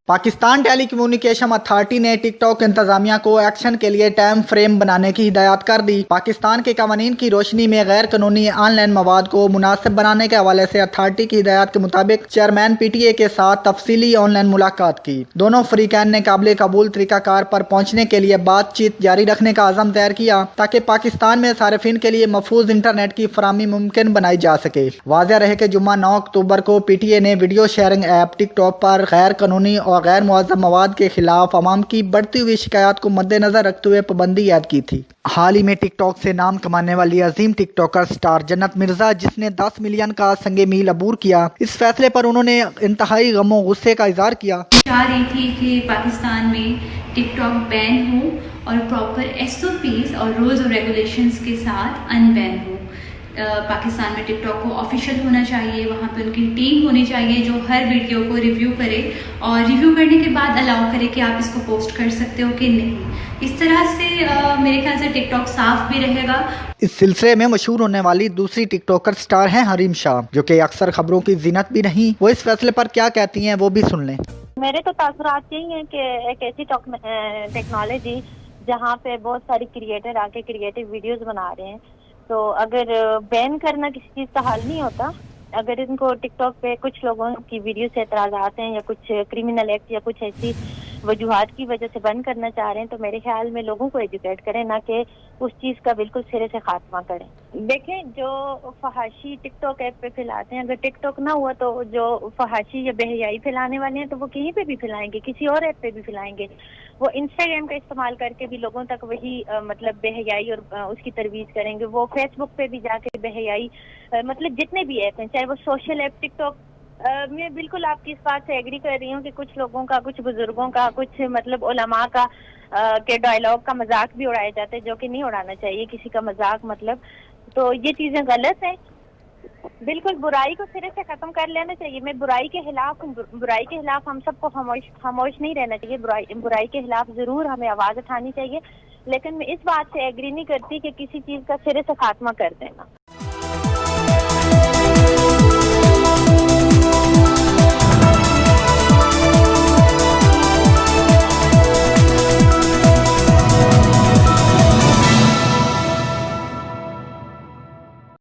Pakistan tele communication authority ने TikTok इंतजामिया को एक्शन के लिए टाइम फ्रेम बनाने की हिदायत कर दी। पाकिस्तान के कवानीन की रोशनी में गैर कानूनी ऑनलाइन मवाद को मुनासिब बनाने के हवाले से अथॉरिटी की हिदायत के मुताबिक चेयरमैन PTA के साथ तफसीली ऑनलाइन मुलाकात की। दोनों फरीकैन ने काबिल कबूल तरीकाकार पर पहुंचने के लिए बातचीत जारी रखने का अज़म ज़ाहिर किया ताकि पाकिस्तान में सारिफिन के लिए महफूज इंटरनेट की फराहमी मुमकिन बनाई जा सके। वाज़ेह रहे कि जुम्मा 9 अक्टूबर को PTA ने वीडियो शेयरिंग ऐप टिकटॉक पर गैर कानूनी और गैर मुअज़्ज़म मवाद के खिलाफ अवाम की बढ़ती हुई शिकायत को मद्देनजर रखते हुए पाबंदी ऐड की थी। हाल ही में टिकटॉक से नाम कमाने वाली अजीम टिकटॉकर स्टार जन्नत मिर्जा, जिसने 10 मिलियन का संगे मील अबूर किया, इस फैसले पर उन्होंने इंतहाई गम और गुस्से का इजहार किया। चाह रही थी कि पाकिस्तान में टिकटॉक बैन हो और प्रॉपर SOPs और रूल्स और रेगुलेशंस के साथ अनबैन हो। पाकिस्तान में टिकटॉक को ऑफिशियल होना चाहिए, वहाँ पे उनकी टीम होनी चाहिए जो हर वीडियो को रिव्यू करे और रिव्यू करने के बाद अलाउ करे कि आप इसको पोस्ट कर सकते हो कि नहीं। इस तरह से मेरे ख्याल से टिकटॉक साफ भी रहेगा। इस सिलसिले में मशहूर होने वाली दूसरी टिकटॉकर स्टार हैं हरीम शाह, जो कि अक्सर खबरों की जीनत भी नहीं। वो इस फैसले पर क्या कहती हैं, वो भी सुन लें। मेरे तो तासुरात यही हैं कि एक ऐसी टेक्नोलॉजी जहाँ पे बहुत सारी क्रिएटर आके क्रिएटिव वीडियोस बना रहे हैं, तो अगर बैन करना किसी चीज़ का हल नहीं होता। अगर इनको टिकटॉक पे कुछ लोगों की वीडियो से एतराज़ात हैं या कुछ क्रिमिनल एक्ट या कुछ ऐसी वजूहात की वजह से बंद करना चाह रहे हैं, तो मेरे ख्याल में लोगों को एजुकेट करें, ना कि उस चीज़ का बिल्कुल सिरे से खात्मा करें। देखें, जो फहाशी टिकटॉक ऐप पे फैलाते हैं, अगर टिकटॉक ना हुआ तो जो फहाशी या बेहयाई फैलाने वाले हैं तो वो कहीं पे भी फैलाएंगे, किसी और ऐप पे भी फैलाएंगे। वो इंस्टाग्राम का इस्तेमाल करके भी लोगों तक वही मतलब बेहयाई और उसकी तरवीज करेंगे। वो फेसबुक पे भी जाके बेहयाई मतलब जितने भी ऐप हैं, चाहे वो सोशल ऐप टिकटॉक, मैं बिल्कुल आपकी इस बात से एग्री कर रही हूँ कि कुछ लोगों का, कुछ बुजुर्गों का, कुछ मतलब उलमा का के डायलॉग का मजाक भी उड़ाया जाता है, जो कि नहीं उड़ाना चाहिए किसी का मजाक। मतलब तो ये चीजें गलत हैं। बिल्कुल बुराई को सिरे से खत्म कर लेना चाहिए। मैं बुराई के खिलाफ हूँ, बुराई के खिलाफ हम सबको खामोश नहीं रहना चाहिए। बुराई के खिलाफ जरूर हमें आवाज उठानी चाहिए, लेकिन मैं इस बात से एग्री नहीं करती कि किसी चीज का सिरे से खात्मा कर देना।